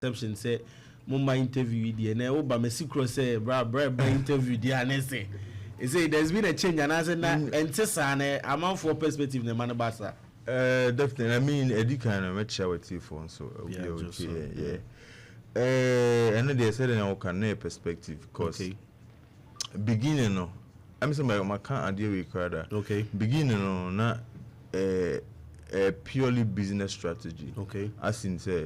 perception say mumma interview the na oba me secret say bra interview the anese say there's been a change and I said na entesa na amount for perspective na man basa definitely. I mean Eddie kind of match with you for so yeah. And they said in our can perspective because beginning no I'm saying my can't idea we crowd beginning no not a purely business strategy as in say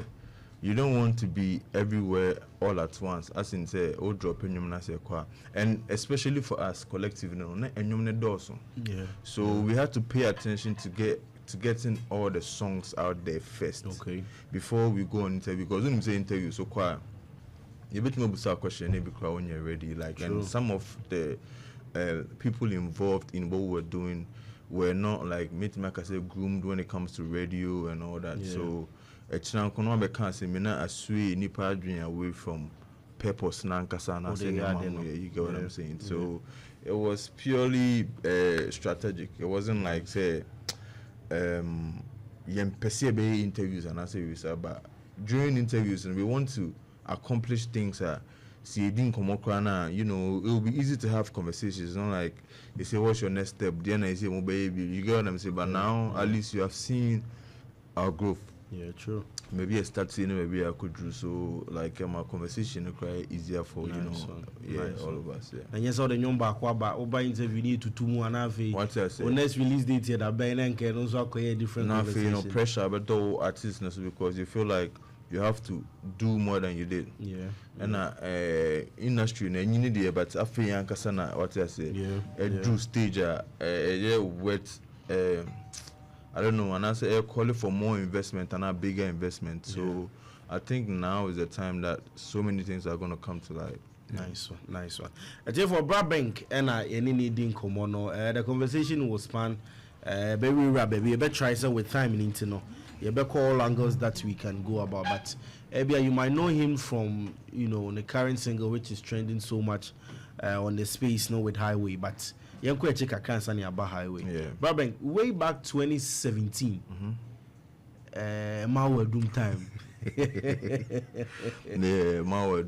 you don't want to be everywhere all at once as in say oh drop in na say kwa and especially for us collective no na enyum ne doso so we had to pay attention to getting all the songs out there first before we go on interview because when you say interview so kwa you bet me busa question be kwa when you're ready like and some of the people involved in what we were doing were not like make I say groomed when it comes to radio and all that so a channel kono be can say me na asui nipa adwin away from purpose na nkasa na say you get what I'm saying so it was purely strategic. It wasn't like say interviews and I say we say but during interviews and we want to accomplish things see didn't come you know it will be easy to have conversations not like they say what's your next step then I say oh baby you get what I'm saying but now at least you have seen our growth. Yeah, true. Maybe I start seeing maybe I could do so like my conversation quite easier for all of us. Yeah. And yes, all the young back over interview need to two more and have what I say. Next release date here that Ben and can also create different. Not feel pressure, but though artists because you feel like you have to do more than you did. Yeah. And industry and you need it, but I feel yankasana what I say. Do stage wet. I don't know, and I say calling for more investment and a bigger investment. So I think now is the time that so many things are going to come to light. Nice one. I tell for Braa Benk and any needing common. The conversation was fun. Baby, you better try some with time in internet. You better call angles that we can go about. But you might know him from the current single which is trending so much on the space with Highway, but. You can check a cancer near Highway. Braa Benk, way back 2017, Mawa Doom time. Mawa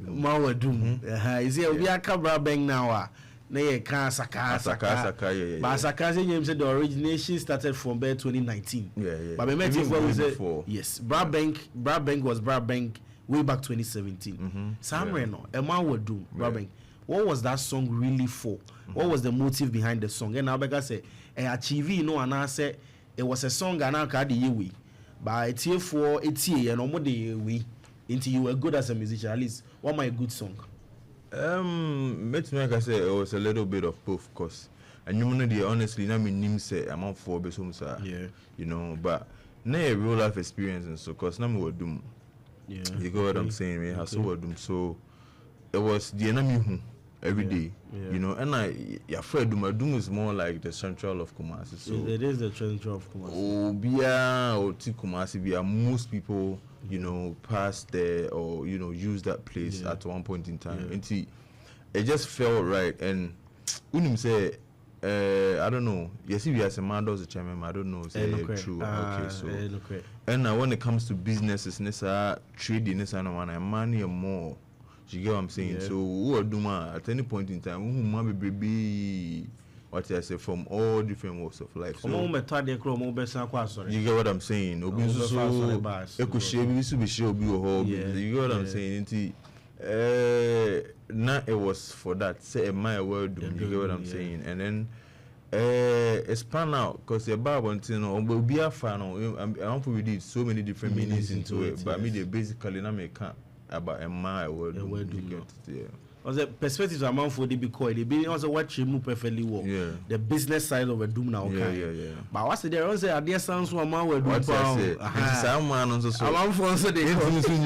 Doom. Is here we are Braa Benk now? Nay, Saka. But Saka said the origination started from 2019. But we met before. Yes, Braa Benk was Braa Benk way back 2017. Sam Reno, Mawa Doom, Braa Benk. What was that song really for? What was the motive behind the song? And Abega say, achieve and I said it was a song and I can't we. But it's here for it's here and almost we until you were good as a musician. At least what my good song? Like I say it was a little bit of both cause and you know honestly na me nim say I'm out for but na a real life experience and so cause na me would do you get what I'm saying me has so do so it was the enemy every day, and afraid Doom is more like the central of Kumasi. So it is the central of Kumasi. Kumasi, most people, pass there or use that place at one point in time. And it just felt right. And Unim say, I don't know. Yes, if you as a man does a chairman, I don't know. Say true. Okay, so and now when it comes to businesses, trading, money or more. You get what I'm saying? So who are doing at any point in time who might be what I say from all different walks of life. So, you get what I'm saying? You get what I'm saying? Now it was for that. Say my word, you get what I'm saying? And then it's pan out because the Bible will be a fan. I'm we did so many different meanings into it, but me they basically not make about a my word was the perspective amount for the because they be also watch you move perfectly well. The business side of a doom now. But what's the also idea sounds one man will do some man also so amount for so they influence it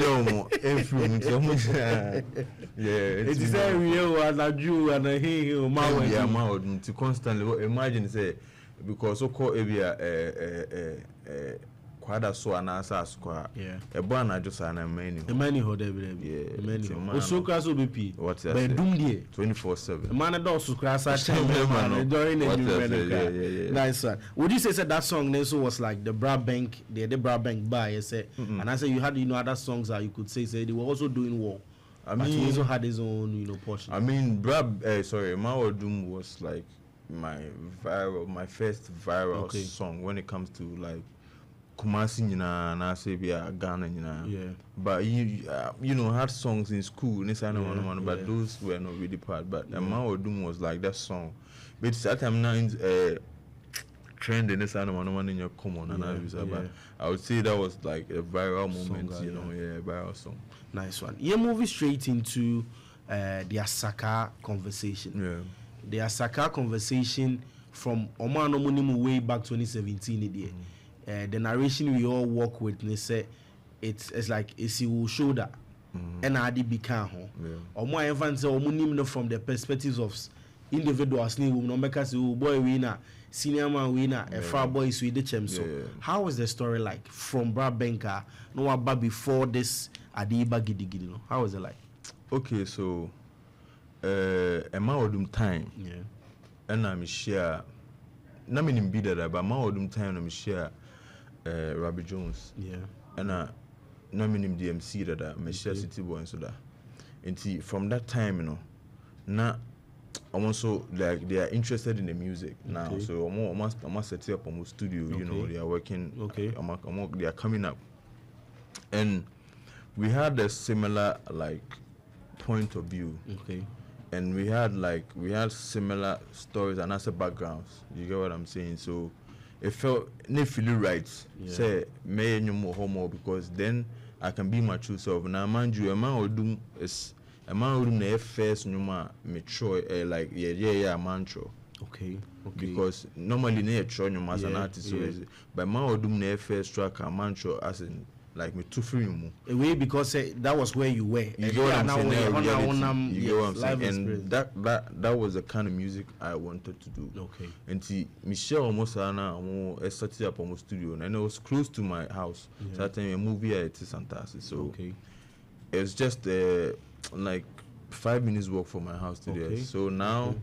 is a real one a Jew and a he man to constantly imagine say because so called area kwada so anasa square. Yeah. A bona just an many. A many ho there. Yeah. Many. Oseikrom Kwanso BP. What's that? But doom dear. 24/7. Man a dog so crass during the yeah. Nice one. Would you say that song also was like the Braa Benk, the Braa Benk bar, you say? And I say you had other songs that you could say they were also doing well. I mean, he also had his own portion. I mean, Mao Doom was like my first viral song when it comes to like Kumasi and I say Ghana yeah. But you know had songs in school but those were not really part. But Mao Doom was like that song. But that time now trend in this in your common but I would say that was like a viral moment, viral song. Nice one. You're moving straight into the Asaka conversation. Yeah. The Asaka conversation from Oman Omunimu way back 2017. The narration we all work with, they say it's like it's your shoulder and I did become home. Omo even say Omunimu from the perspectives of individuals. No make us boy winner, senior man winner, a far boy is with the champ. So how was the story like from Braa Benk? No about before this Adiba Gidi no? How was it like? Okay, so a Maodum time. Yeah. And I'm share. Na me nimbi that, but Maodum time I'm share. Robbie Jones. Yeah. And na me nim DMC that me share City Boy and so that. And from that time, na I'm also like they are interested in the music now. So I'm almost set up almost studio. They are working. They are coming up, and we had a similar like point of view. And we had similar stories and also backgrounds. You get what I'm saying? So it felt right. Say me no more homo because then I can be my true self. Now mind you, a man will do is a man will do first numa mature like mantra. Okay. Because normally ne try numa as an artist, but man will do first track a mantra as in like me too free mu. Away because that was where you were. You know what I'm saying? You know what I'm saying? And that was the kind of music I wanted to do. Okay. And see, Michelle almost started up almost studio, and it was close to my house. So that time a movie at Santasi. So it's just like 5 minutes walk from my house to there. So now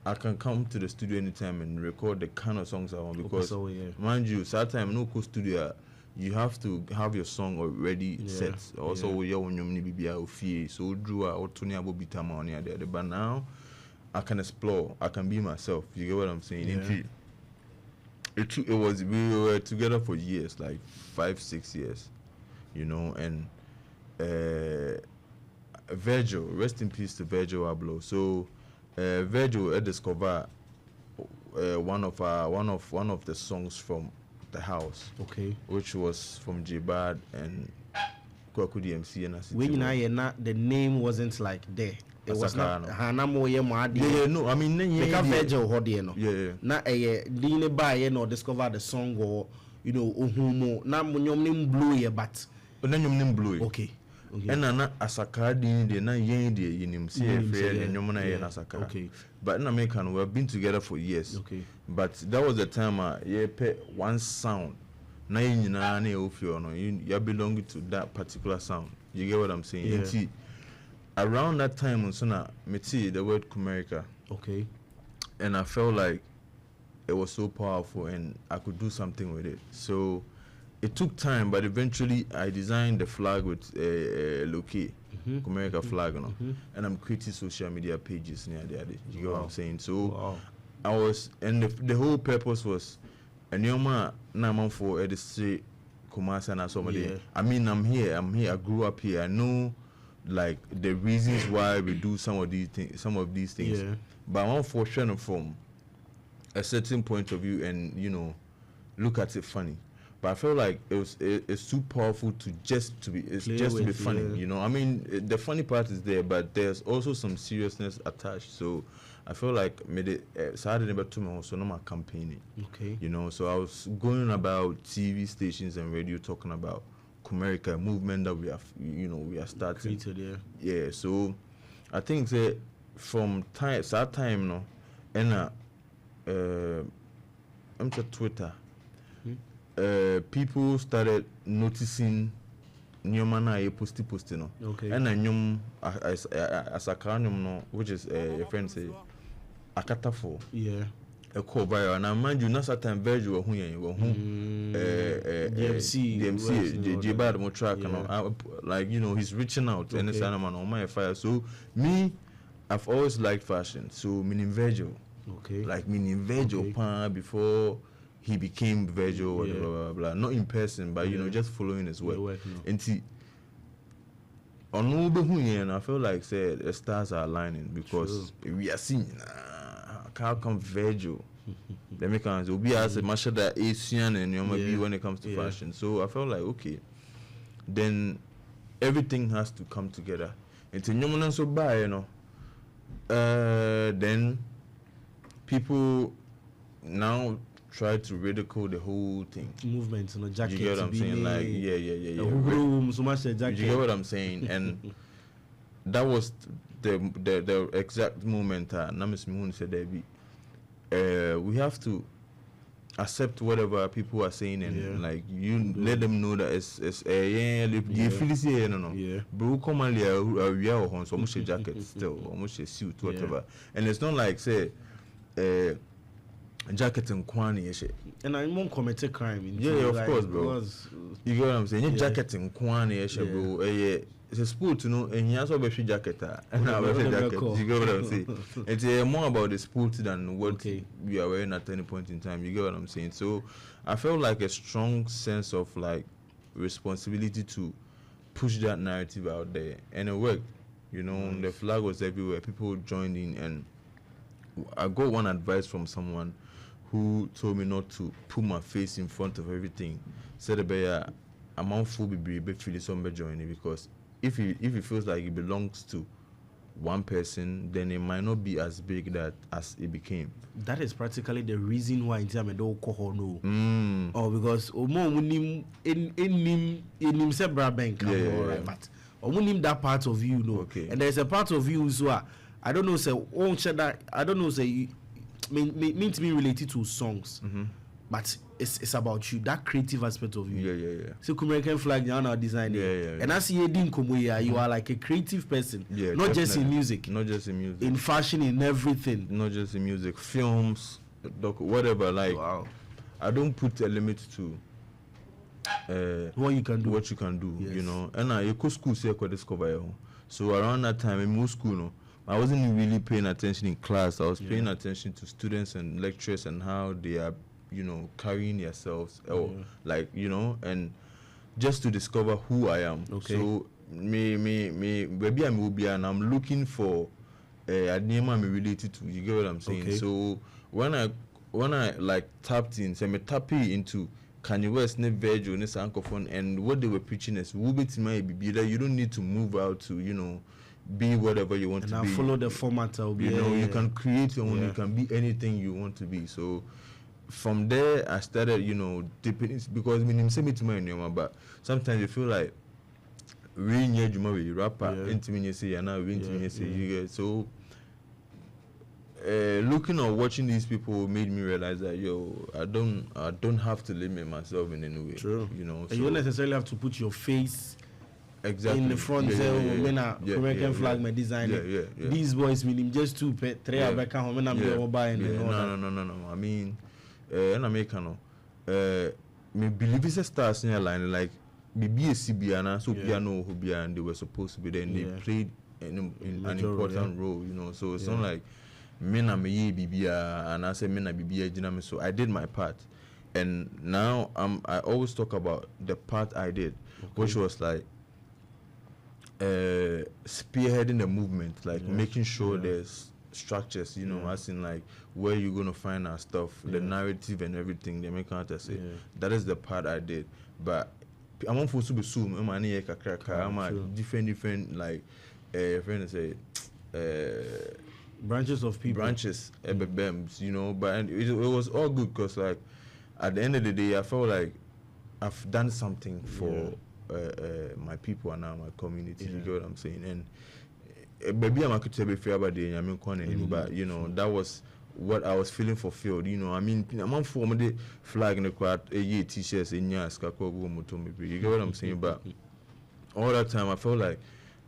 I can come to the studio anytime and record the kind of songs I want because mind you, that time no studio. You have to have your song already set. Also, when you so drew out but now I can explore. I can be myself. You get what I'm saying? We were together for years, like 5-6 years, and Virgil, rest in peace to Virgil Abloh. So Virgil discovered one of the songs from the house, which was from J-Bad and Kwaku DMC and Asiti. The name wasn't like there. It was not Hanamo Yemadi. No, I mean, Virgil Hodiano. Not a Dine Baye no discover the song or Ohumo. Now Munyom Blue, but then you name Blue. Okay. And Asaka de na yen de yinim see and Yomana and Asaka. Okay. But in America, we have been together for years. Okay. But that was the time you pay one sound. Now you belong to that particular sound. You get what I'm saying? Yeah. Around that time, me see the word Kumerica. Okay. And I felt like it was so powerful and I could do something with it. So it took time, but eventually I designed the flag with Loki, Kumerica flag, and I'm creating social media pages near there. You get what I'm saying? So I was, and the whole purpose was, and Yoma Naman for Edistri Kumasi and somebody. I mean, I'm here. I grew up here. I know, like the reasons why we do some of these things. But I'm unfortunate from a certain point of view, and look at it funny. But I feel like it's too powerful to just to be funny. I mean, the funny part is there, but there's also some seriousness attached. So I feel like made it Saturday never to me also no my campaigning. Okay. So I was going about TV stations and radio talking about Kumerica movement that we are starting. Created, yeah. So I think that from that time I'm to Twitter. people started noticing nyoma na ye posti no. Okay. And nyom asaka nyom no, which is your friend say akatafo. Yeah. A call by and I mind you, not certain virtual who DMC, J Bad more track and like he's reaching out and it's man on my fire. So me, I've always liked fashion. So meaning Virgil. Okay. Like meaning Virgil before he became Virgil or blah, blah, blah. Not in person, but just following his work. And see on and I feel like said the stars are aligning because we are seeing how come Virgil? They make us be as a masha that Asian and be when it comes to fashion. So I felt like okay, then everything has to come together. It's a so bad, then people now try to ridicule the whole thing. Movement, jacket. You get what I'm saying? Like So much jacket. You get what I'm saying? And that was the exact moment Namis Moon said we have to accept whatever people are saying and like you let them know that it's bro come on we are on so much jacket still almost a suit whatever and it's not like say jacket and kwani and I won't commit a crime of course bro you get what I'm saying jacket and kwani bro it's a sport, and he has a jacket. And I wear jacket. You get what I'm saying? It's more about the sport than what we are wearing at any point in time. You get what I'm saying? So I felt like a strong sense of like responsibility to push that narrative out there, and it worked. The flag was everywhere. People joined in, and I got one advice from someone who told me not to put my face in front of everything. Said about I'm on full be feeling somebody joining because if it feels like it belongs to one person, then it might not be as big as it became. That is practically the reason why in time I don't call no. Or because in say Braa Benk, but omunim that part of you Okay. And there's a part of you so I don't know say that I don't know say mean to be related to songs. But it's about you, that creative aspect of you. So American flag you are designing. And as you you are like a creative person. Not just in music. Not just in music. In fashion, in everything. Not just in music, films, whatever. Like I don't put a limit to what you can do. What you can do, And I go school say I discover. So around that time in most school, I wasn't really paying attention in class. I was paying attention to students and lecturers and how they are carrying yourselves or and just to discover who I am. So me maybe I'm Ubia and I'm looking for a name I'm related to. You get what I'm saying? So when I like tapped in, so I tapped into Kanye West, Virgil, Sankophone, and what they were preaching is you don't need to move out to be whatever you want to be. And follow the format. You can create your own. You can be anything you want to be. So from there, I started, dipping because I say me to my name, but sometimes you feel like we need you rapper, intimacy, and now intimacy. So looking or watching these people made me realize that I don't have to limit myself in any way. True. So you don't necessarily have to put your face exactly in the front American flag my design. These boys mean just 2 3 back home and I'm no. I mean and American me believe it's a stars in a line like BBC Biana so piano who be and they were supposed to be there and they played an important role, so it's not like men me BBA and I say men BBA so I did my part. And now I always talk about the part I did, which was like spearheading the movement, like making sure there's structures, as in like where you're gonna find our stuff, the narrative and everything. They make out to say that is the part I did. But I'm on to be soon. I'm a different like friend say branches of people, branches, But it was all good because like at the end of the day, I felt like I've done something for my people and now my community. You get what I'm saying? And maybe I'm not fair about the but that was what I was feeling fulfilled. You know, I mean, I'm on for the flag in the crowd, t-shirts, you get what I'm saying? But all that time, I felt like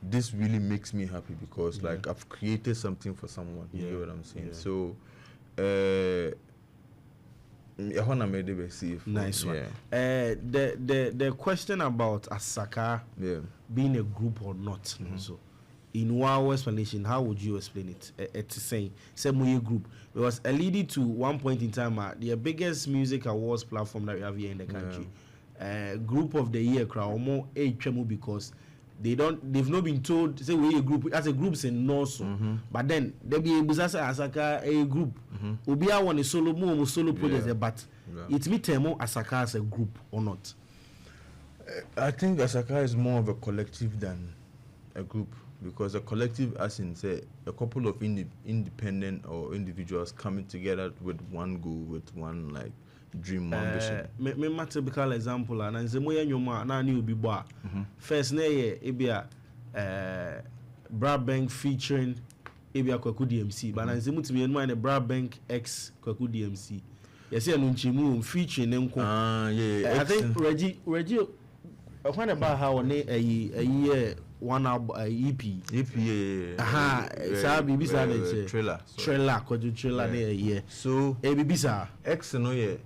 this really makes me happy because, like, I've created something for someone. You get what I'm saying? So, nice one. The question about Asaka being a group or not, so in one explanation, how would you explain it? It's saying same group, because alluded to one point in time, the biggest music awards platform that we have here in the country, group of the year crowd more because they've not been told say we a group as a group say no but then they be able to say Asaka a group obia want a solo project but it's me temo Asaka as a group or not. I think Asaka is more of a collective than a group, because a collective, as in say a couple of independent or individuals coming together with one goal, with one like dream, ambition. Me typical example and nze moya nyoma na ni obi bo first na ye ebia Braa Benk featuring ebia Kwaku DMC but nze mutimi enu na Braa Benk X Kwaku DMC yes enu nchimu featuring nko I think Reggie when about how ne a one EP sa bibi sa na trailer kwaju trailer na ye so bibi sa X no ye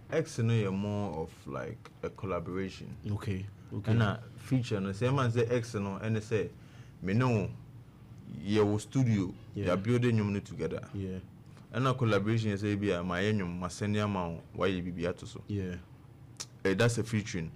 more of like a collaboration. Okay And a feature no say man say X no and say me know your studio you are building you together and a collaboration say be my enyum masenia ma why you be ato so that's a featuring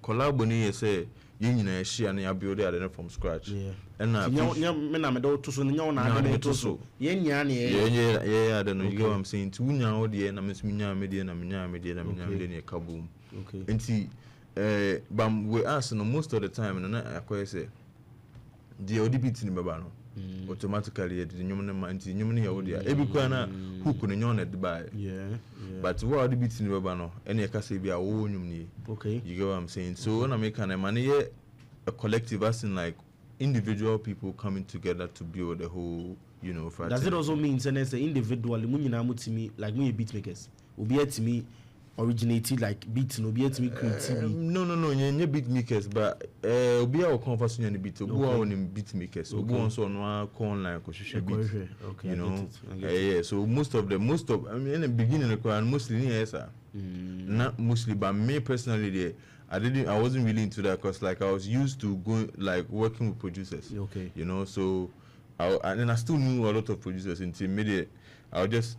collab ni say you nyina share na build it from scratch and na me na me do to so nya na me to so ye nya na I don't know you get what I'm saying to nya o de na me nya me de na me nya me de na me nya me de na kabum and see but we ask no most of the time na akoy say the ODBT ni baba no automatically the nyum na anti nyum na yawo dia ebi kwa na hook no nya na de buy but what ODBT ni baba no ene ka say bi a wo nyum ni you get what I'm saying so when I make an money a collective as in like individual people coming together to build the whole fraternity. Does it also mean say individually mu nyina mutimi like me beat makers obi atimi originated like beat no be atimi creative no nye beat makers but obi a converse nya beat obi a on beat makers obi on so no online ko hwehwe beat you know so most of I mean in the beginning mostly not mostly but me personally I wasn't really into that because like I was used to going like working with producers you know so and then I still knew a lot of producers until maybe I'll just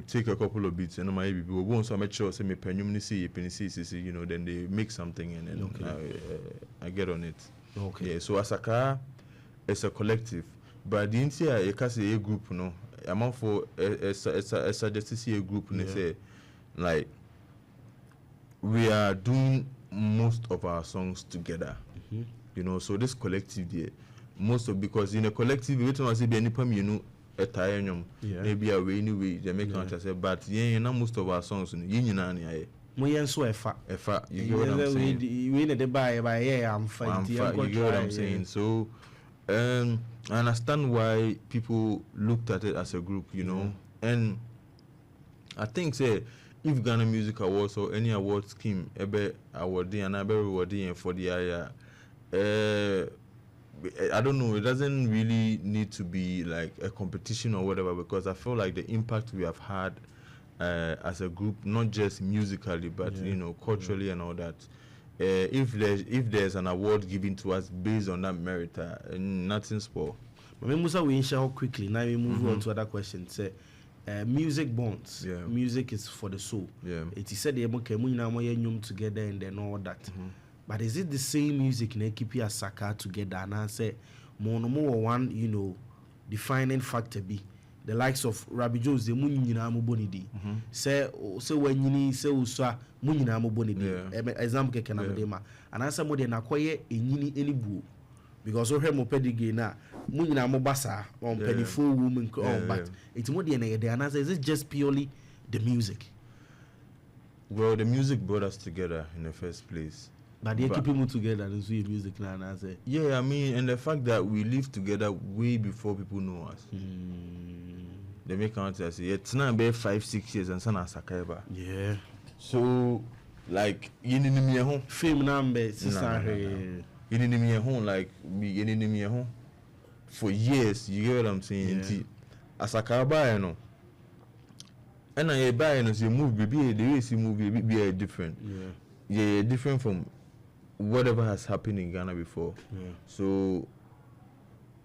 take a couple of beats and my people go on so I make sure say me penum see then they make something and then I get on it so Asaka it's a collective but the entire you can say a group I'm out for suggest to see a group and they say like we are doing most of our songs together so this collective there because in a collective we don't say be any a tire maybe a way anyway they make say but most of our songs you you get what I'm saying we need to buy I'm fine you get what I'm saying so I understand why people looked at it as a group and I think say if Ghana Music Awards or any award scheme awarding and rewarding for the area I don't know, it doesn't really need to be like a competition or whatever because I feel like the impact we have had as a group, not just musically but culturally and all that, if there's an award given to us based on that merit, nothing spoil. But Musa we share quickly now we move on to other questions. Music bonds. Music is for the soul. It is said together and then all that. But is it the same music na keep you Asaka together and I say more one defining factor be the likes of Rabbi Joe's the munyina mo bonidi say when yini say uswa munyina mo bonidi example ke na me and answer mo de na koye enyini enibu because o hwe mo pedigree na munyina mo basa on pedifo woman but it's more de na and answer is it just purely the music? Well, the music brought us together in the first place. But they keep people together and see music now and I say. Yeah, I mean, and the fact that we live together way before people know us. They make count as it's not about 5-6 years and son as Sakaiba. Yeah. So like you need me at home. Film number You need me at home like you need me at home for years. You get what I'm saying? Yeah. As Sakaiba, you know. And I buy and you move baby the way you move be different. Yeah, different from whatever has happened in Ghana before. Yeah. So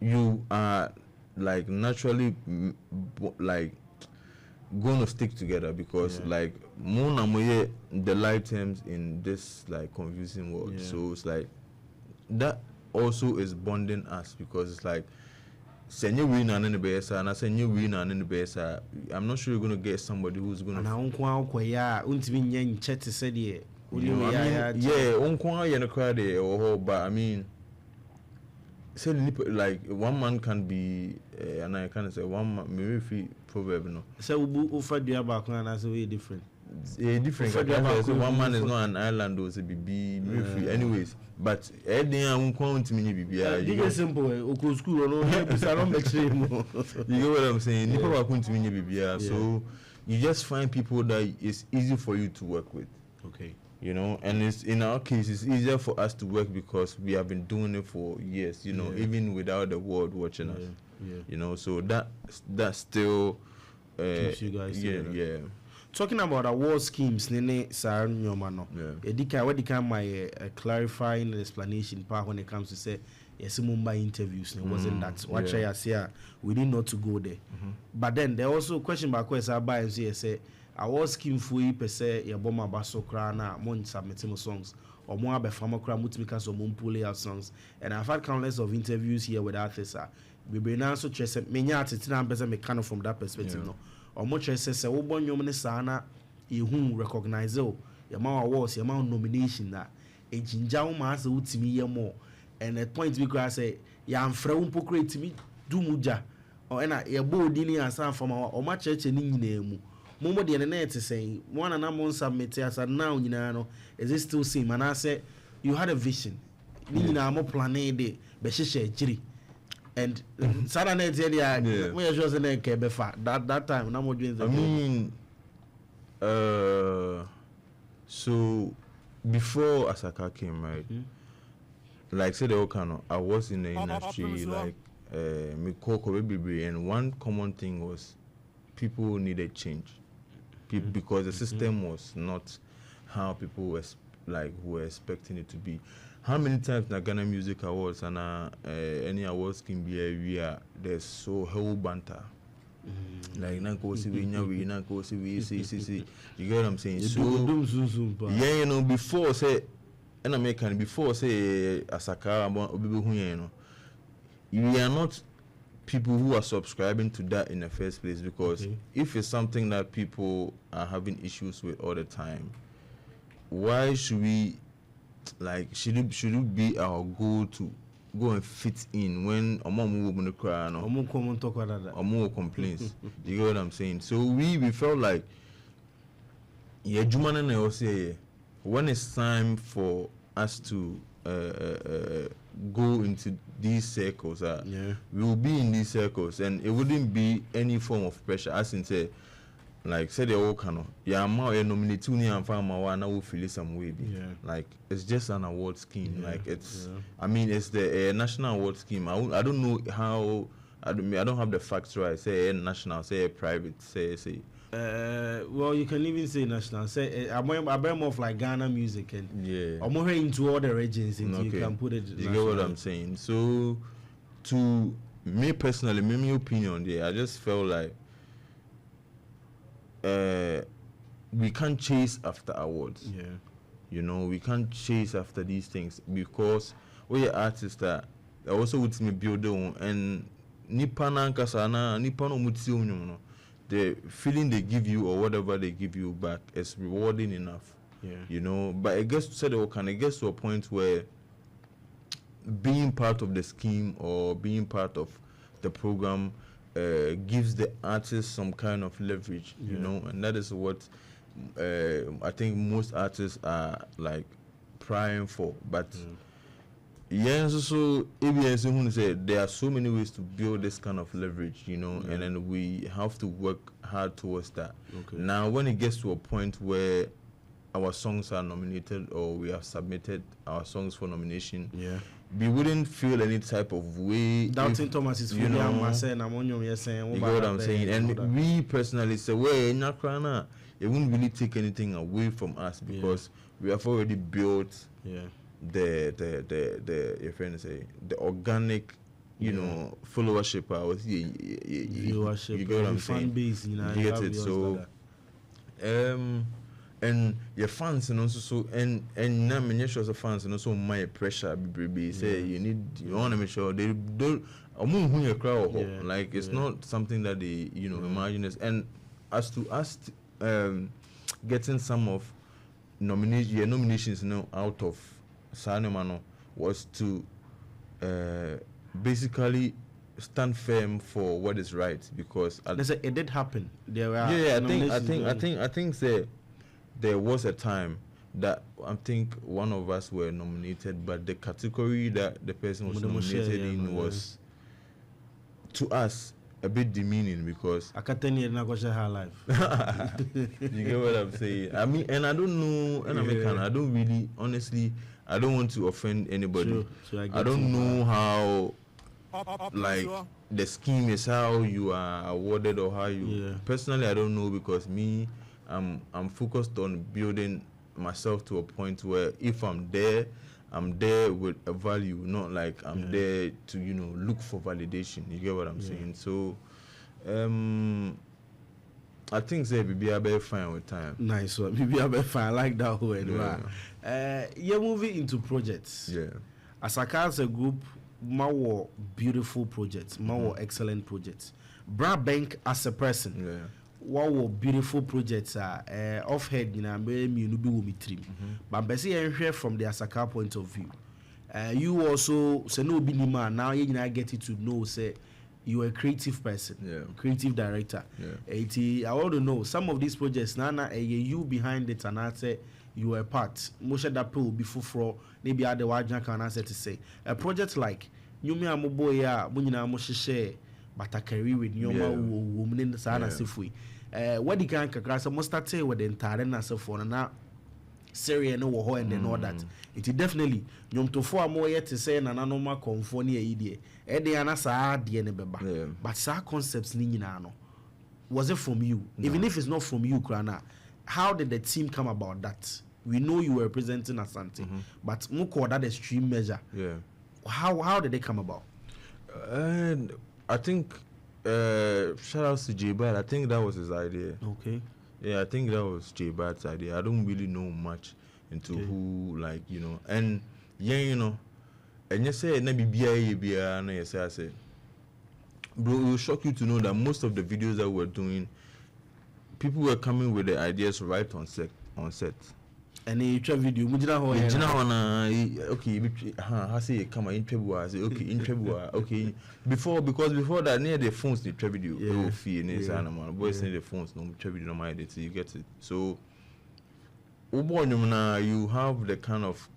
you are like naturally like going to stick together because like more and more the life terms in this like confusing world. Yeah. So it's like that also is bonding us because it's like send you win and in the best and I send you win and in the best. I'm not sure you're gonna get somebody who's gonna yeah, but I mean like one man can be and I can say one man maybe proverb no so we different. Different. So one man is not an island or be anyways. But you get simple. School no you get what I'm saying? So you just find people that it's easy for you to work with. Okay. You know, and it's in our case it's easier for us to work because we have been doing it for years, you know, even without the world watching us. You know, so that still keeps you guys together. Yeah. Talking about award schemes, Nene Sar Nyomano. Yeah. My clarifying explanation part when it comes to say yes, Mumbai interviews. It wasn't that. What I say, we need not to go there. But then there also question by question about and say award scheme for you per se. Ya bomba baso krana mon submitting songs or more about farmer cram mutimika so mon pull out songs. And I've had countless of interviews here with artists. We be now so chess many artists now better me kind of from that perspective. No. Or much says a woman young sana you whom recognize your awards, your nomination that a jinjao master would to me more. And at point because I say, Yam Freum Pocrate to me, do muja, or and a board dinner and some from our or my church and in name. Momo the net is saying, one and I'm on submit as a now, you know, is it still same? And I said, you had a vision. Nina more planning day, but she jiri. And Saturday, we are just in a that time. No more doing. I mean, so before Asaka came, right? Like said, I was in the industry, like and one common thing was people needed change, because the system was not how people were expecting it to be. How many times na Ghana Music Awards and any awards can be area there's so whole banter. Like na go see we see. You get what I'm saying? So yeah, you know, before say and American before say Asaka you know, we are not people who are subscribing to that in the first place, because if it's something that people are having issues with all the time, why should we should it be our goal to go and fit in when woman cry no more complaints? You get what I'm saying? So we felt like when it's time for us to go into these circles, we will be in these circles, and it wouldn't be any form of pressure, as in say, like said the old canon, nominate and farmer will feel some way. Like it's just an award scheme. Like it's I mean it's the national award scheme. I don't know how I don't have the facts right. Say national, say private, say. Well, you can even say national. Say I'm more of like Ghana music, and I'm more into all the regions. You can put it. You get what I'm saying? So, to me personally, my opinion, I just felt like we can't chase after awards. You know, we can't chase after these things, because we are artists that also with me build on and Nipana Kasana, Nipano Mutsi, the feeling they give you or whatever they give you back is rewarding enough. You know, but it gets to a point where being part of the scheme or being part of the program gives the artist some kind of leverage, you know, and that is what I think most artists are like prying for. But Yeah, so ABS who said there are so many ways to build this kind of leverage, you know, and then we have to work hard towards that. Okay. Now, when it gets to a point where our songs are nominated or we have submitted our songs for nomination, we wouldn't feel any type of way. Doubting Thomas is you know, you know what I'm saying? And we personally say, well, it wouldn't really take anything away from us because we have already built the your friend say the organic you know followership viewership, you get what I'm saying, base, you know, you get it. So and your fans and also so and now many sure the fans and also my pressure be say you want to make sure they don't who crowd like it's not something that they you know imagine this. And as to us getting some of nominations you know out of Sanomano was to basically stand firm for what is right, because it did happen. There were I think there was a time that I think one of us were nominated, but the category that the person was nominated in was to us a bit demeaning because I can't tell you her life. You get what I'm saying? I mean, and I don't know, and I don't really, honestly, I don't want to offend anybody. So I don't know how, like, the scheme is how you are awarded or how you. Personally, I don't know, because me, I'm focused on building myself to a point where if I'm there with a value, not like I'm there to, you know, look for validation. You get what I'm saying? So, I think say BBA be fine with time. Nice one. BBA be fine. I like that word. You're moving into projects. Yeah. Asaka as a group, more beautiful projects, more excellent projects. Braa Benk as a person. Yeah. What beautiful projects are off head, you know, but from the Asaka point of view. You also say no binima now you get it to know say you are a creative person, creative director. I want to know some of these projects now you behind it and I say you are a part. Most of that will be for maybe other wajan can answer to say a project like you me amoboya munina moshe but I carry with Nyoma woman in the Sana Sifui. What the can kakras must start say with the entire Nasafona now. Syria no ho and then all that. It definitely Nyom to 4 more yet to say and anoma confornia idea. Ediana sa beba. But sa concepts ninano. Was it from you? No. Even if it's not from you, Krana, how did the team come about that? We know you were representing Asante, but Muko that extreme measure. Yeah. How did they come about? I think shout out to J Bad. I think that was his idea. Okay. Yeah, I think that was J Bad's idea. I don't really know much into who, like, you know, and you know, and you say na BBA na you say I said, bro, it will shock you to know that most of the videos that we're doing, people were coming with the ideas right on set. And you try video, okay, I say come in February, I say okay in February, okay. Before that near the phones the try video, boys need the phones, no try video no mind it, you get it. So you have the kind of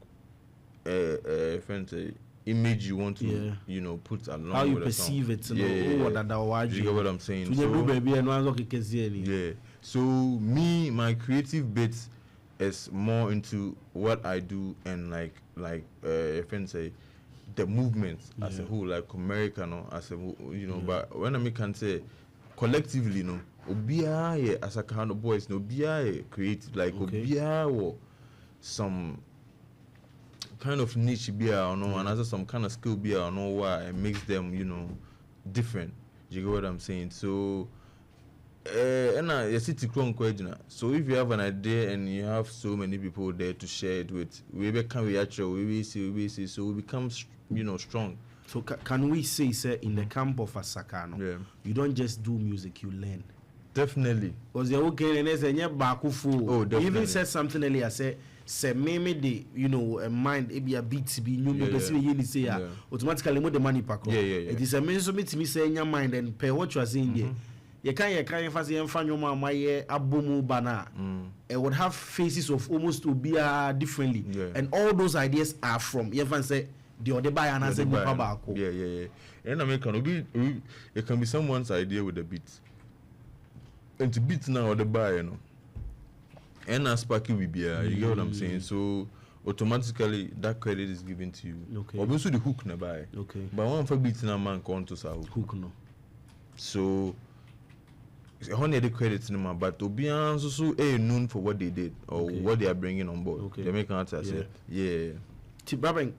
image you want to you know put along how you with perceive it, you get what I'm saying. So me, my creative bits is more into what I do and like a friend say the movement as a whole, like American as a you know. But when I can say collectively, you know, Obia as a kind of boys, no Obia creative, like Obia or some kind of niche beer or no, and as some kind of skill beer or no, why it makes them, you know, different. You get what I'm saying? So. So if you have an idea and you have so many people there to share it with, we become we see, so we become, you know, strong. So can we say, sir, in the camp of Asakano, you don't just do music, you learn? Definitely. Because you're okay, and there's a definitely. You even said something earlier, say maybe the, you know, a mind, maybe a beat to be new, say automatically more the money pack. It is a means to me say in your mind and pay what you are saying there. You can't fancy and find your mama abomu bana. It would have faces of almost to be differently, and all those ideas are from. You can say the other buy and I said yeah. And American it can be someone's idea with the beat. And to beat now the buy, you know. And as Sparky will be you get what I'm saying? So automatically that credit is given to you. Okay. Obviously the hook na buy. Okay. But one for beating a man count to hook no. So honey the credit in man, but to be also known for what they did or what they are bringing on board. Okay. They make answer say yeah. Braa Benk,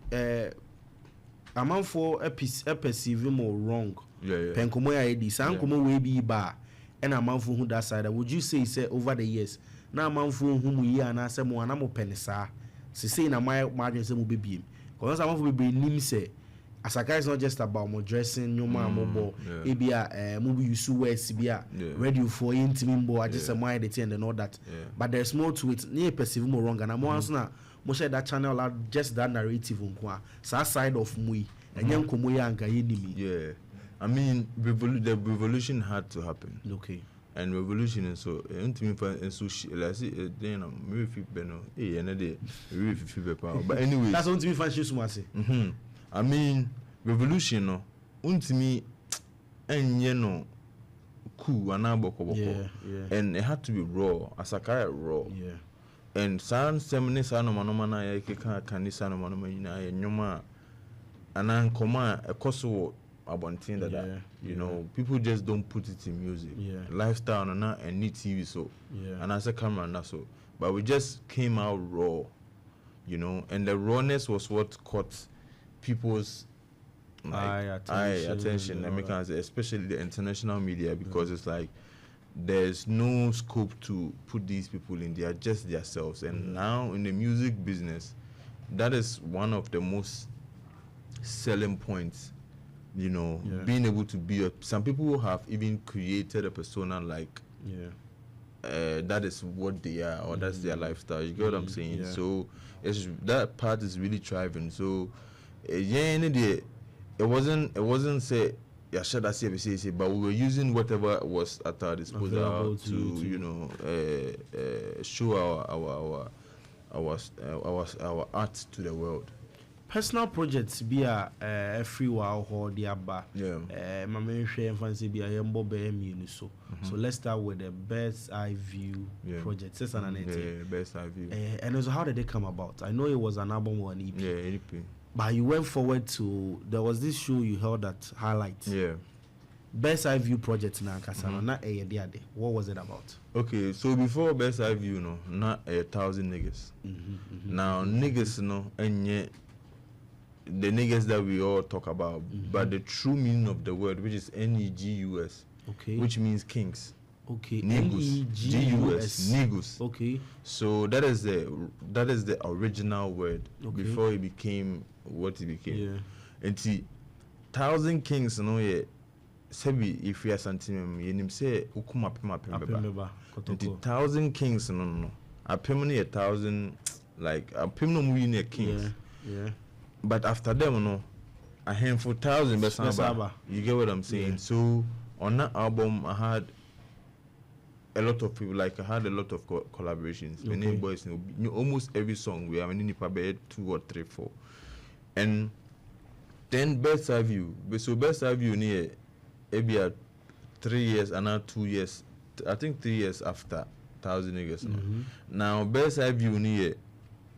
a man for a perceive more wrong. Yeah. Penkomo ya edi sankomo we be ba and a man for who that side. Would you say over the years na man for whom we are na say mo ana mo penisa. Say na my margin say mo be him. Because a man for be nim say Asaka is not just about more dressing, no man, mobile, ebia, movie you sue sibia, radio for intimate, I just a mind and all that. But there's more to it. Near perceive more wrong, and I'm once now, most that channel are just that narrative on side of me, and young Komoya and Gayini. Yeah, I mean, the revolution had to happen. Okay. And revolution and so and so like then maybe people but anyway, that's what me fancy so much. I mean, revolution no untimi enye no cool and and it had to be raw, Asaka raw. Yeah. And san semne san no manoma ya kanisa no manoma ina nyoma anan koma ekoso abontin that you know people just don't put it in music. Lifestyle and need TV so and as a camera na so, but we just came out raw, you know, and the rawness was what caught people's attention, especially the international media, because it's like there's no scope to put these people in. They are just themselves. And now in the music business, that is one of the most selling points, you know, being able to be some people have even created a persona like that is what they are, or that's their lifestyle. You get what I'm saying? So that part is really thriving. So it wasn't say but we were using whatever was at our disposal to you know show our art to the world. Personal projects be a free while or the abba. My main share fancy be a yambo so. So let's start with the Best Eye View project. Best Eye View. And also, how did they come about? I know it was an album or an EP. Yeah, EP. But you went forward to, there was this show you held at Highlights. Yeah. Best Eye View project na Kasana, not a day. What was it about? Okay, so before Best Eye View, no, not 1,000 niggas. Now niggas, no, and yet the niggas that we all talk about, but the true meaning of the word, which is Negus, which means kings. Okay. Negus, Negus. Okay. So that is the original word before it became what it became. And see, 1,000 kings, you know, sebi if you are something, you say ukuma pema. And 1,000 kings, no. A pema 1,000, like a pema no more kings. Yeah. But after them, no, a handful 1,000 besaba. You get what I'm saying? So on that album, I had a lot of people, like I had a lot of collaborations. Many boys, almost every song we have in probably 2 or 3, 4. And then Best Eye View. So Best Eye View near maybe 3 years and now 2 years. I think 3 years after 1,000 niggas. Now Best Eye View near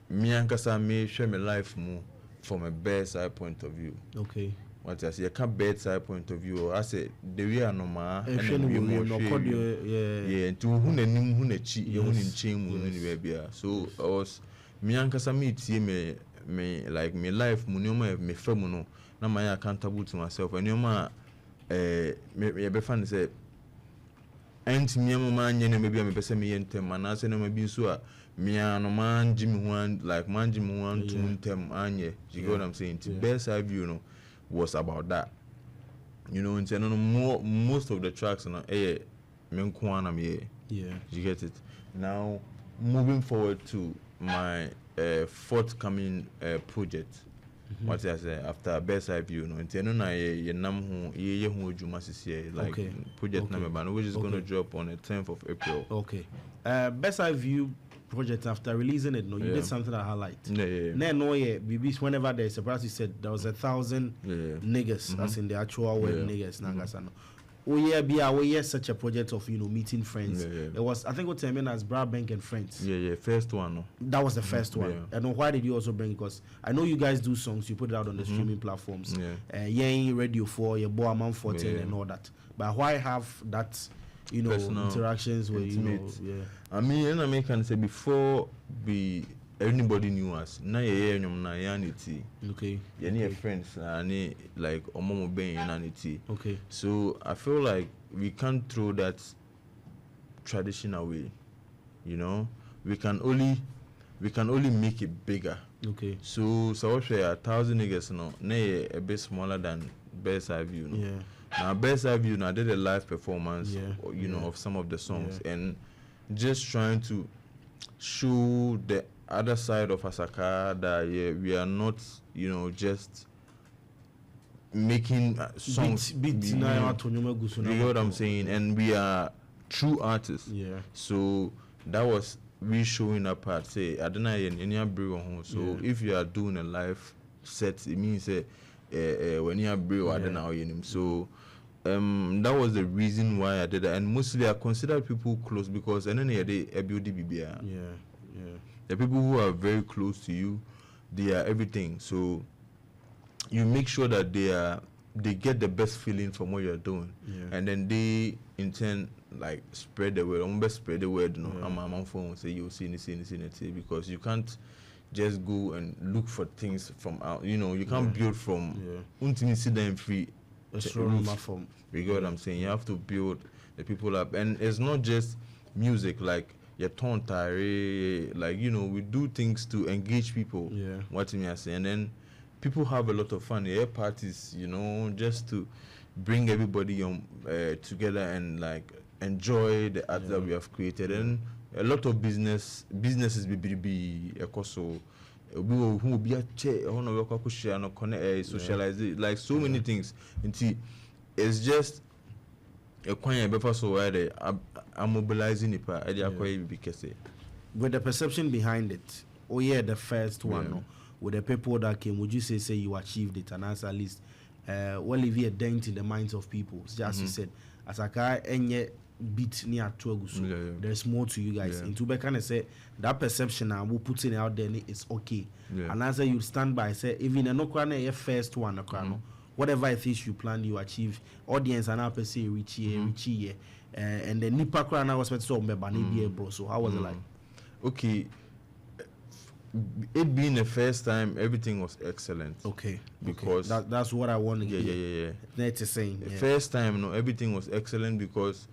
me and Kasa may share my life more from a Best Eye point of view. Okay. What I say, I can't Best Eye point of view. I say the way I know ma and we more to who so I was me and Kasa me like me life me femuno na my accountable to myself and me be fan say and me man maybe me person me yentem and I say no maybe so me no man Jimmy one like man Jimmy one to intem anye. You get what I'm saying? Best Eye View, you know, was about that. You know, and most of the tracks you get it. Now moving forward to my forthcoming project. What I say after Best Eye View, you know, project number which is gonna drop on the 10th of April. Okay. Best Eye View project after releasing it. No, you did something that highlight. BBs whenever there's a surprise, you said there was 1,000 niggas, as in the actual word niggas. Such a project of meeting friends. It was, I think, what I mean as Braa Benk and friends. First one. No. That was the first one. And why did you also bring? Because I know you guys do songs, you put it out on the streaming platforms. Radio 4, your boy Amount 14 and all that. But why have that? Personal interactions with I mean, I can say before anybody knew us. Now okay. Friends like Omomo Ben Yanity. Okay. So I feel like we can't throw that tradition away. We can only make it bigger. Okay. So what 1,000 niggas a bit smaller than Best Eye View. Now, Best Eye View, I did a live performance, of some of the songs, and just trying to show the other side of Asaka that we are not, just making songs. You know what I'm saying? And we are true artists. So that was we showing up part. Say, I don't know. So if you are doing a live set, it means when you are brave, I don't know. So. That was the reason why I did that, and mostly I consider people close because the people who are very close to you, they are everything. So you make sure that they get the best feeling from what you're doing, and then they in turn like spread the word. I'm best spread the word. I'm on phone say you see because you can't just go and look for things from out. You can't build from free. You get what I'm saying? You have to build the people up, and it's not just music like your tone tire, like we do things to engage people. What I say, and then people have a lot of fun. Parties, just to bring everybody together and like enjoy the art that we have created, and a lot of businesses be so. We will be a chair, socialize it, like so many things. It's just a quiet before so where I'm mobilizing it. With the perception behind it, the first one, with the people that came, would you say you achieved it, and as at least leave a dent in the minds of people? Just you said, as a guy, and beat near Togusu. There's more to you guys. And to be kind of say that perception and we'll put it out there is okay. And as you stand by say even a no your first one whatever it is you plan you achieve audience and now say reach here and the nipa krana was so bro. So how was it like? Okay. It being the first time, everything was excellent. Okay. Because that's what I want to get. Yeah. That's the same. The first time, everything was excellent because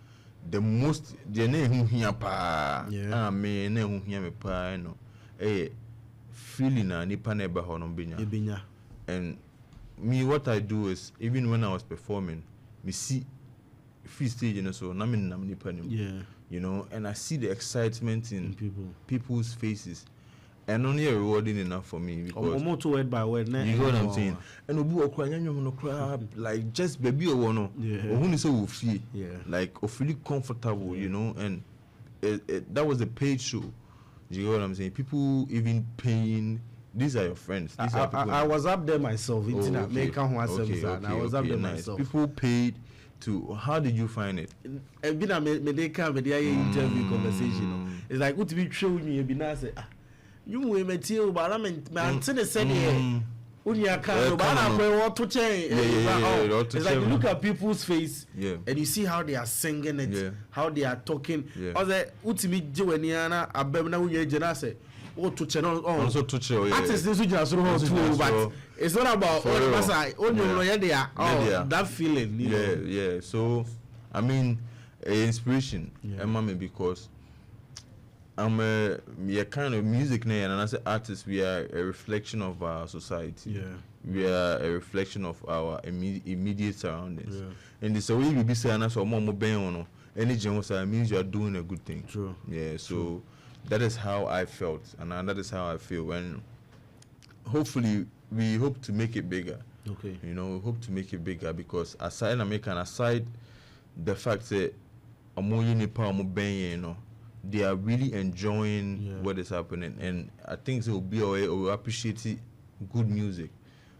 the most feeling and me what I do is even when I was performing, me see free stage and so and I see the excitement in people's faces. And only a rewarding enough for me because more to word by word. You know what I'm saying? And like just baby or one, or who is so feel like or feel comfortable, and that was a paid show. You know what I'm saying? People even paying. These are your friends. These are people I was up there myself. I was up there myself. People paid to. How did you find it? Been a interview conversation. It's like what to be showing you. Be nice. You will material, but I'm said here. When you are to change, it's like you look at people's face and you see how they are singing it, how they are talking. Or the ultimate Joanna, a Bemna, Janase, or to channel also to show. Artists, this is just but it's not about that feeling. Yeah. So, I mean, inspiration, because I'm a kind of music now, and as an artist, we are a reflection of our society. We are a reflection of our immediate surroundings. And it's a way we be saying, "So, mom, any general means you are doing a good thing." True. Yeah. So that is how I felt, and that is how I feel. And hopefully, we hope to make it bigger. Okay. We hope to make it bigger because aside the fact that I'm more they are really enjoying what is happening, and I think it will be or appreciate good music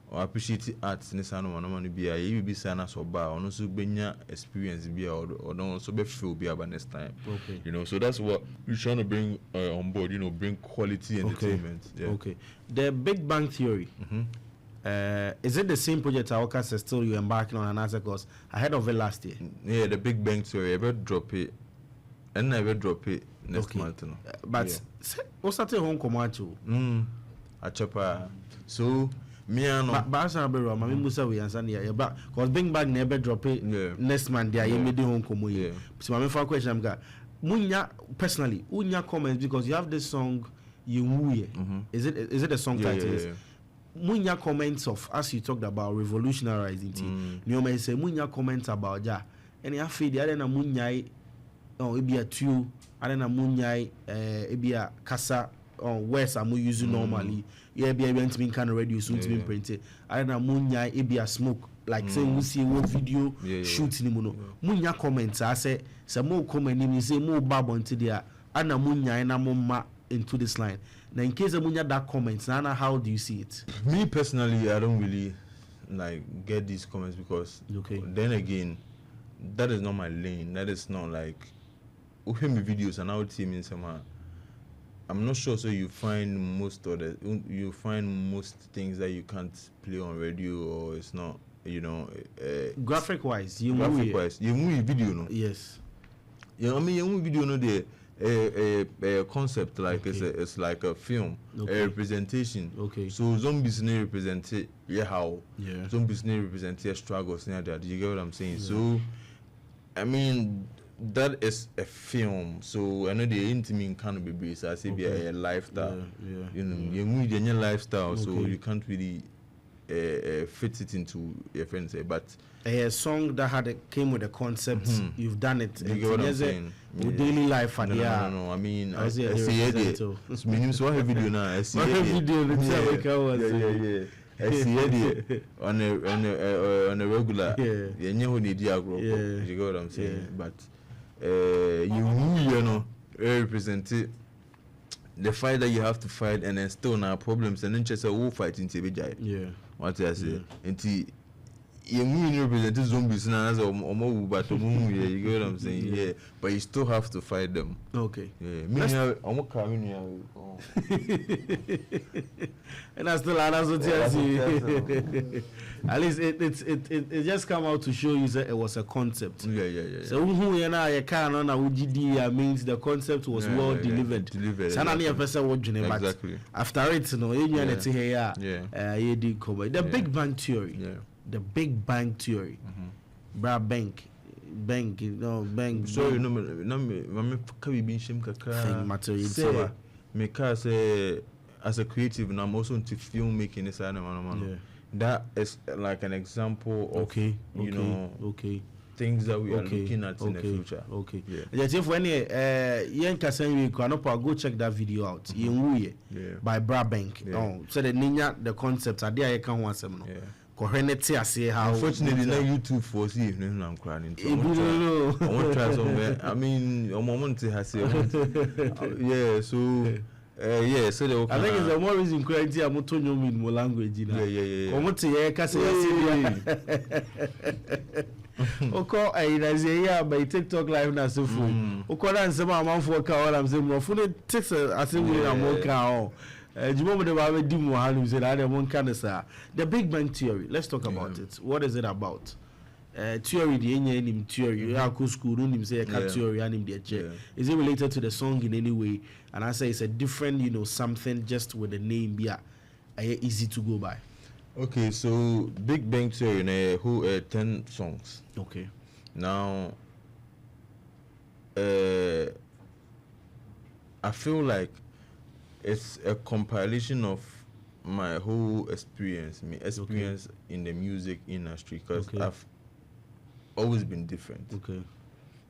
or appreciate arts. Ne sana man be a you be sana so ba or no so benya experience be or don't also be feel be about next time. Okay. You know, so that's what we're trying to bring on board. You know, bring quality entertainment. Yeah. Okay. The Big Bang Theory. Is it the same project Awoka still you embarking on another course ahead of it last year? Yeah, the Big Bang Theory. I will drop it, and I will drop it next month. No. But what's that home command to? Achapa. So me and Barca Bero, Mammy Musa, we answer here. But because Big Bang never drop it next month. They are made home command. Yeah. So my first question, I'm got Munya personally. Munya comments because you have this song. You Is it a song title? Yeah. Munya comments of as you talked about revolutionizing thing. You may say Munya comments about ja. And I feel the other na Munya it be a two, other na Munya it be a kasa words I'm using normally. Yeah, be able to be kind of ready soon to be printed. Other na Munya it be a smoke. Like say we see one video shooting him. Munya comments I say some more comment him say more bab until there. Ana Munya na mumma into this line. Now, in case of that comments, Nana, how do you see it? Me personally, I don't really like get these comments because then again, that is not my lane. That is not like me videos and our team in somehow. I'm not sure. So you find most things that you can't play on radio or it's not. You know, graphic wise, you movie video no. Yes. You know, I mean, you movie video no there. A concept like it's like a film, a representation. Okay. So zombies need represent how zombies need represent struggles near that. You get what I'm saying? Yeah. So I mean that is a film. So I know the intimate can't be based. I say be a lifestyle. Yeah. You know, you move your lifestyle, so you can't really fit it into your friends. But a song that came with a concept, you've done it. You get what I'm saying? Daily life and no. I mean, I see it. So I have video now. I see it. I see it on a regular. You get what I'm saying? But you know, represent it. The fight that you have to fight, and then still now problems, and then just a war fight in TBJ. Yeah. What I say? You represent zombies now as a but you get what I'm saying? Yeah. But you still have to fight them. Okay. Yeah. I'm coming and that's still At least it just come out to show you that it was a concept. Yeah. So who you know you can on UGD means the concept was well delivered. Exactly. After it, the Big Bang Theory. Yeah. The Big Bang Theory. Braa Benk. Sorry, no, can be shame kakra. Material. Say, as a creative, and I'm also into filmmaking. That is like an example of things that we are looking at in the future. Okay. Yeah. If when go check that video out. By Braa Benk. So the ninja the concept are there. I can want some. Unfortunately, no YouTube for see if I'm crying. I want to try somewhere. I mean, a moment has so so I think it's the more reason crying. I'm not talking in more language. Yeah. Oko ayi by TikTok live na so phone. Oko na nsema amanfo ka all am say mo phone takes assembly na mo ka the Big Bang Theory. Let's talk about it. What is it about? Theory, the theory. Theory. Is it related to the song in any way? And I say it's a different, something just with the name. Yeah, easy to go by. Okay, so Big Bang Theory, who 10 songs. Okay. Now, I feel like it's a compilation of my whole experience, in the music industry, because I've always been different. Okay.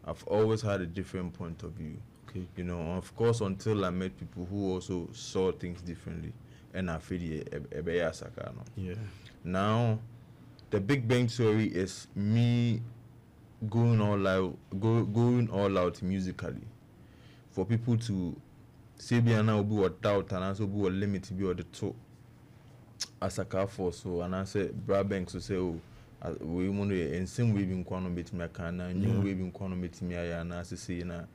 I've always had a different point of view. Okay. Of course, until I met people who also saw things differently, and I feel yeah. Now, the Big Bang Theory is me going all out musically. for people to say be an will be what doubt and also be a limit to be or the two as a car for so and I say Braa Benk so say oh we want to in some way being quantum bit me can and new way being quantum bit me and I say na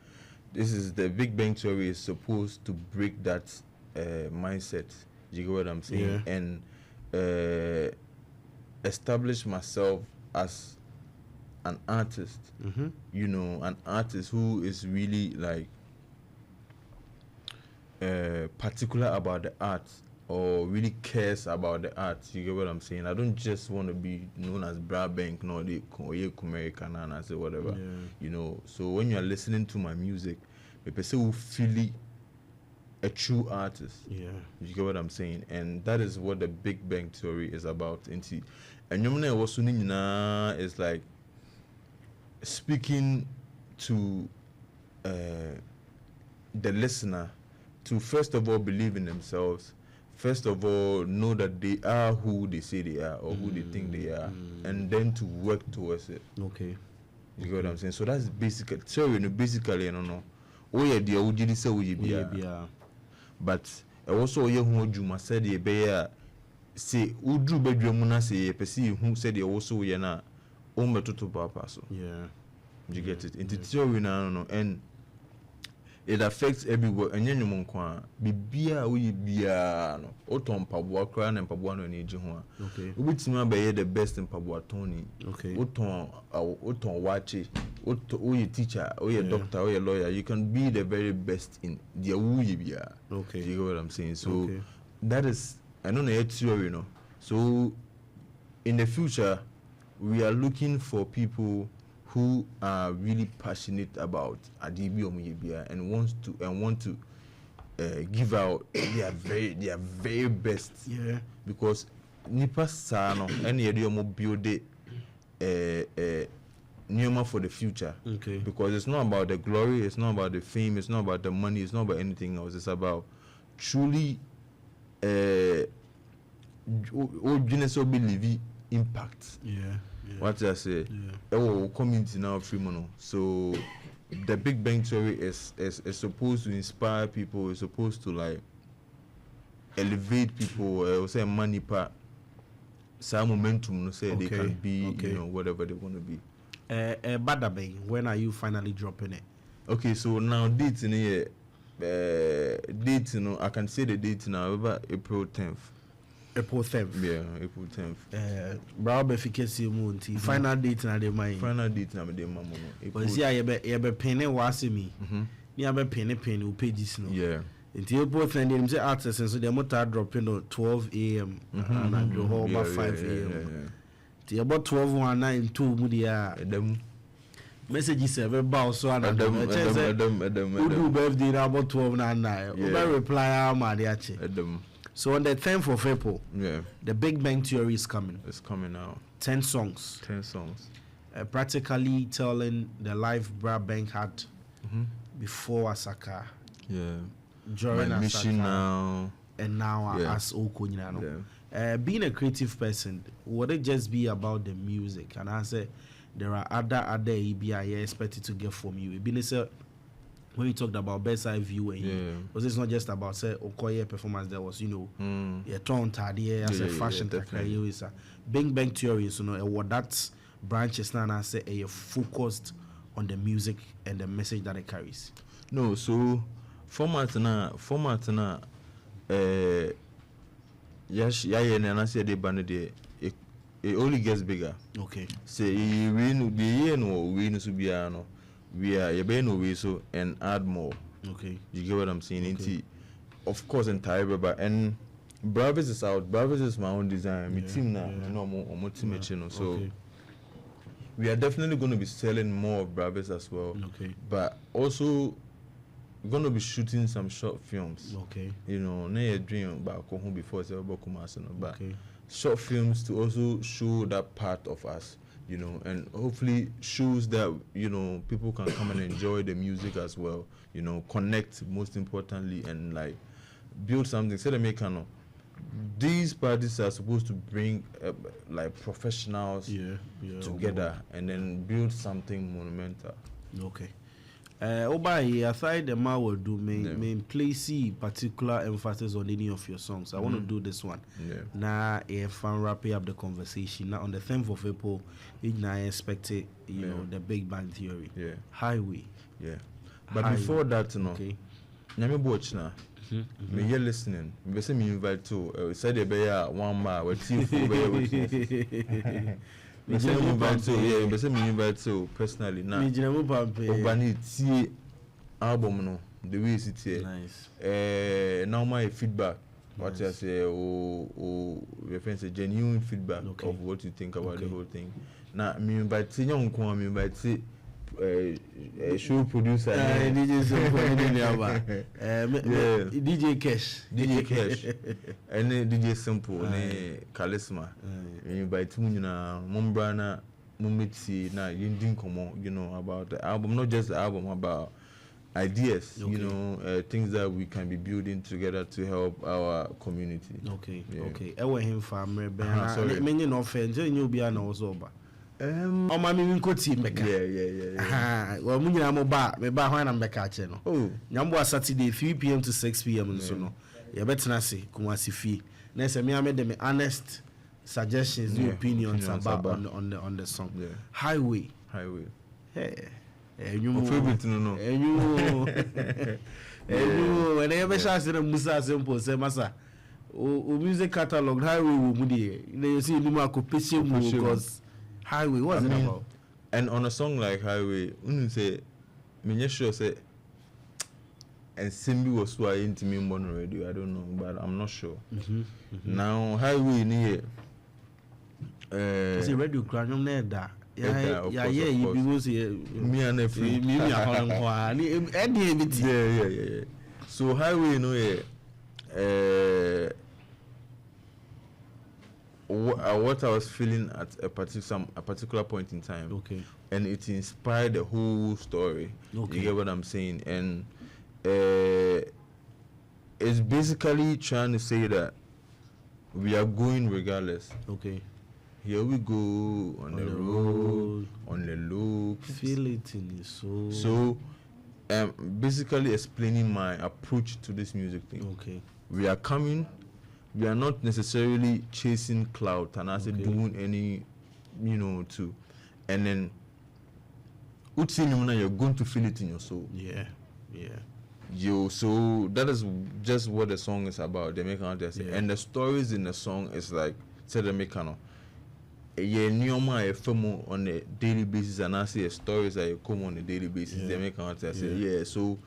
this is the Big Bang Theory is supposed to break that mindset. You get what I'm saying? Yeah. And establish myself as an artist. You know, an artist who is really like particular about the art or really cares about the art. You get what I'm saying? I don't just want to be known as Braa Benk, no, the American and I say whatever. Yeah. You know, so when you're listening to my music, the person will feel a true artist. Yeah. You get what I'm saying? And that is what the Big Bang Theory is about. And you know what is like speaking to the listener to first of all believe in themselves, first of all know that they are who they say they are or who they think they are, and then to work towards it. Okay. You get what I'm saying? So that's basically theory. Basically, I don't know. Oh yeah, the OG say we be. But also you who do ma said ye be say udru bedroom na say person who said ye also ye na o metoto papa so. Yeah. You get it? Into theory na no and it affects everywhere. And you know, bibia we bia no. Oton pabua kra na pabua no ni ho. Okay. Ubitima be the best in pabua Tony. Okay. Oton wache. Oye teacher, oye doctor, oye lawyer. You can be the very best in the bia. Okay. You get what I'm saying? So that is I don't know theory, you know. So in the future, we are looking for people who are really passionate about Adibi Omuyibia and want to give out their very best. Yeah. Because nipa sano any area mo build Nyoma for the future. Okay. Because it's not about the glory, it's not about the fame, it's not about the money, it's not about anything else. It's about truly living impact. Yeah. What I say? Yeah. Community now free mono. So the Big Bang Theory is supposed to inspire people, it's supposed to like elevate people, say money part some momentum say they can be you know whatever they want to be. Badabe, when are you finally dropping it? Okay, so now date in here, date, you know, I can say the date now, about April 10th. April 10th. Yeah, April 10th. Braa Benk final date na de mai. Final date na de mama no. But see, you be penny was me. You be penny pages no. Yeah. Until April 10th, them say artists and so they motor dropping at 12 a.m. and I go home about 5 a.m. Till about 12:19 mudia. Messages ever bow so and Udu birthday about 12:09. Uber reply Madiachi. So on the 10th of April, the Big Bang Theory is coming. It's coming out. 10 songs. 10 songs. Practically telling the life Braa Benk had before Asaka. Yeah. During my mission now. And now as Okonyano. Being a creative person, would it just be about the music? And I said there are other EBI expected to get from you. When you talked about best eye view, was it's not just about say Okoye performance. There was tone as a fashion Big Bang Theory, what that branch is now. And I say focused on the music and the message that it carries. No, so format na and I say the band it only gets bigger. Okay. Say we are way so and add more. Okay. You get what I'm saying? Okay. Of course entire and Bravis is out. Bravis is my own design. My team now, no team so we are definitely going to be selling more of Bravis as well. Okay. But also we're going to be shooting some short films. Okay. You know, na dream about Kohun before it's about Kumasino, but short films to also show that part of us, you know, and hopefully shows that, you know, people can come and enjoy the music as well, you know, connect most importantly and like build something. Say the Mekano. These parties are supposed to bring like professionals together and then build something monumental. Okay. Aside the man will do main place particular emphasis on any of your songs. I want to do this one. Now, if I'm wrapping up the conversation, now on the 10th of April, I expected the Big Bang Theory. Highway. But Highway. Before that, Nyame watch now. Me here listening. Me say me invite to. Said be one bar. We team for be. Me say me invite to. Yeah. Me say me invite to personally. Now. Me jina mu pampe. Obani tie album no. The way it here. Nice. Now my feedback. What I say. Reference a genuine feedback of what you think about the whole thing. Now me invite to young Kwan. Me invite to. Show producer DJ DJ Cash and DJ Simple and Charisma by Tunina Mumbrana Mummitsi na Yindin Komo, about the album, not just the album, about ideas, things that we can be building together to help our community. Okay. Ewe him family many no offense, you be an osoba. Mami nkoti meka. Yeah. Well, me nyina mo ba hwan na meka che no. Oh. Nyambo Saturday 3 p.m. to 6 p.m. nso no. Ye betena se kumasi fie. Na se me amede me honest suggestions, the opinions about on the song. Yeah. Highway. Hey. You favorite no. You when you be sure say Musa simple say masa. O music catalog Highway wo mu dey. You see ni ma ko pese mu because Highway, what's it about? And on a song like Highway, you say, me sure say, and Simbi was why into me on radio. I don't know, but I'm not sure. Now Highway near. It's a radio cranium there. Yeah. You be say me and a free me Yeah. So Highway, what I was feeling at a particular point in time, and it inspired the whole story. You get what I'm saying? And it's basically trying to say that we are going regardless. Here we go on the road, on the loop. Feel it in your soul. So, basically explaining my approach to this music thing. We are coming. We are not necessarily chasing clout and as doing any, too. And then, you're going to feel it in your soul. Yeah. So that is just what the song is about. And the stories in the song is like, said the mechano. On a daily basis, and I say stories that you come on a daily basis. They make so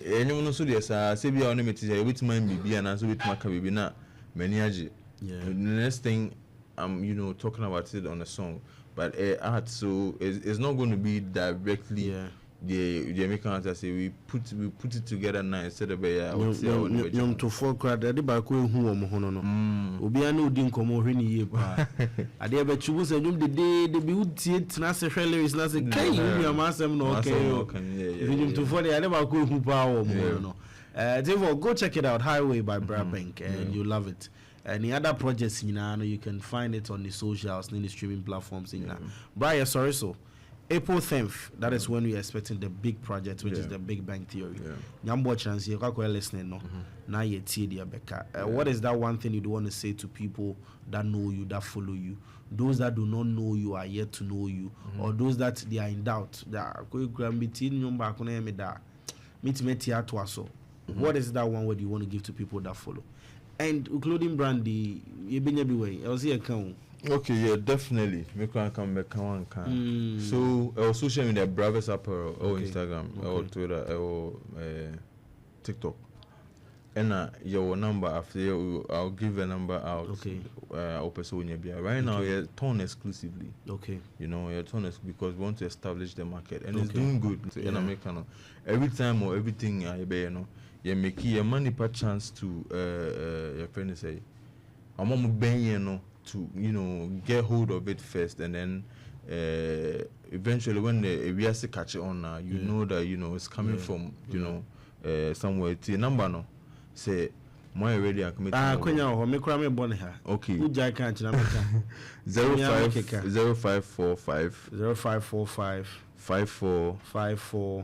anyone also there, say be our name is with my baby and also with my baby now. The next thing I'm talking about it on the song, but art, so it's not going to be directly the American artist say we put it together now instead of yom to for crowd the ba ko ehu wo mo hono no obi anu odi nkomo hwe ni ye pa ade ba chubu se nyum de bi utie tena se hwe lyrics na se kai umi amasem no yom to for the ade ba ko ehu pa wo mo no therefore go check it out, Highway by Braa Benk, and you love it. Any other projects you can find it on the socials, in the streaming platforms Braa, sorry, so April 10th, that is when we are expecting the big project, which is the Big Bang Theory. Nyambo chance you are listening no. Now you TD Abeka. What is that one thing you want to say to people that know you, that follow you? Those that do not know you are yet to know you, or those that they are in doubt. What is that one word you want to give to people that follow? And including Brandy, you've been everywhere. I was here account. Okay, yeah, definitely. Make one come back one can. So our social media, Bravest Apparel, or Instagram, or Twitter, or TikTok. And your number after I'll give a number out. Opemsuo right now you're torn exclusively. You're torn because we want to establish the market and it's doing good. And every time or everything you make your money per chance to your friend say I'm to get hold of it first, and then eventually when we are catch it on know that it's coming from somewhere. To number no say My already are committed. Kwenya ho me kura me bone ha. Okay. Who jai kan china me ka. 0545 54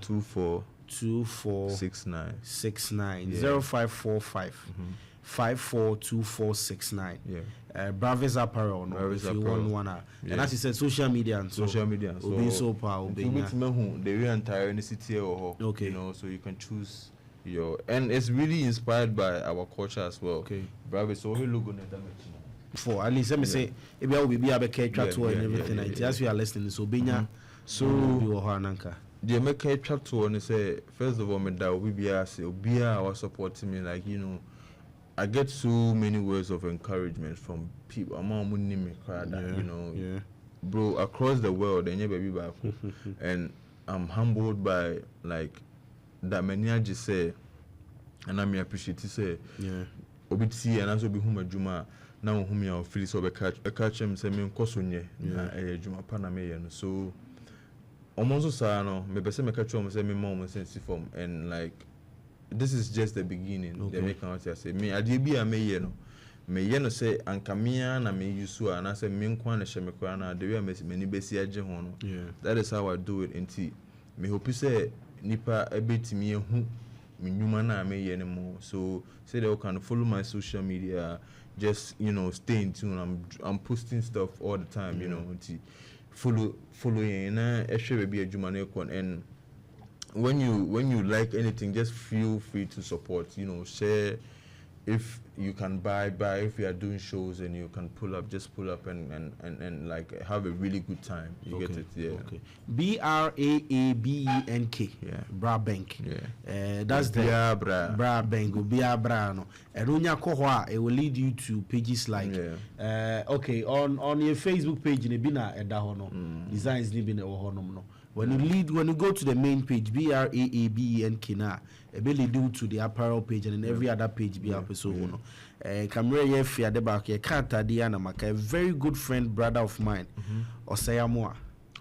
24 69 0545 542469. Yeah. Bravis apparel no if you want and as you said social media so being so power the real entire city okay, you know, so you can choose your, and it's really inspired by our culture as well. Okay, Bravis so we logo na damage for at least let me say if you will be able to track to and everything as we are listening so benya so you are nanka the make a track to and say first of all me that we be as our supporting me, like, you know, I get so many words of encouragement from people. You know, bro, across the world, and baby back, and I'm humbled by like that many I just say, and I'm appreciate to say, obiti and also be home juma now whom you feel so be catch him say me nkosonye na juma paname so almost so no me be say me catch him say me mom sense form, and like this is just the beginning. Okay. They make out say me adibi ameye no me no say ankamia na me yusu and I say me nkwa na hye me kwa na the way me ni besi age ho no. That is how I do it. Enti me hope say nipa ebetimi ehu me nyuma na ameye ne mo, so say they can follow my social media, just, you know, stay in tune. I'm posting stuff all the time, you know, enti follow na ehwe be adwuma na ekon. And when you like anything, just feel free to support, you know, share. If you can buy, if you are doing shows and you can pull up and like have a really good time. You get it, yeah. Okay. BRAABENK. Yeah. Braa Benk. Yeah. That's the Braa Benk. Braa no. Erunya kohwa, it will lead you to pages like okay, on your Facebook page ni bina edaho no. Designs ni bina edaho no. When you go to the main page, BRAABENK na, it will lead you to the apparel page and then every other page be up so no. Camera ye fear the back ye can't Diana Maka, a very good friend, brother of mine, Oseikrom.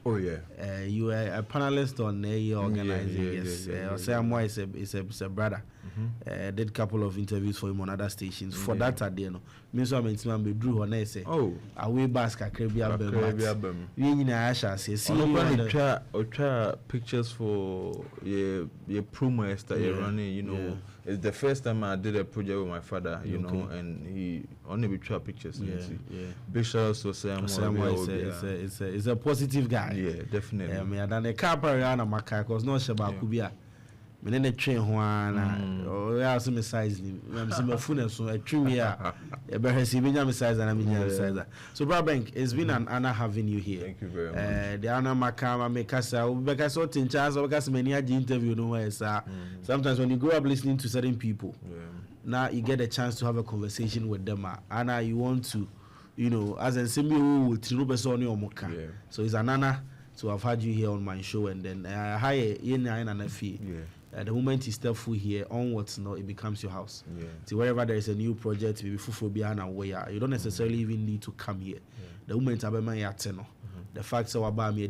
Oh yeah. You are a panelist on a organizing. Yes. Oseikrom is a brother. Did a couple of interviews for him on other stations. For that at the end, means I mean, be drew on say. Oh, away basket Caribbean. We in Asha says, try pictures for your promo that you're running. You know, it's the first time I did a project with my father. You know, and he only be try pictures. Big shout out to Oseikrom. It's a positive guy. Yeah, definitely. Me I done a car parana Maka because no shaba kubia. Me ne train ho ana o ya so me size ni me see my phone so a trim here e be hesi be me size and me size. So Braa Benk, it's been an honor having you here. Thank you very much. The honor Makama me kasa o be kasa tin chance o kasa many interview no where sir. Sometimes when you grow up listening to certain people, now you get a chance to have a conversation with them and you want to, you know, as in same you so it's an honor to have had you here on my show, and then the moment you step foot here onwards, it becomes your house. So wherever there is a new project, maybe you don't necessarily even need to come here. The moment the fact that we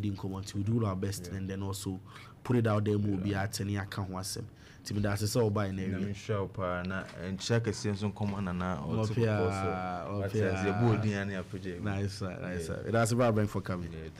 do our best and then also put it out there, will be at any account. That's all by name. And check a sense on common and now. Nice. That's Braa Benk for coming.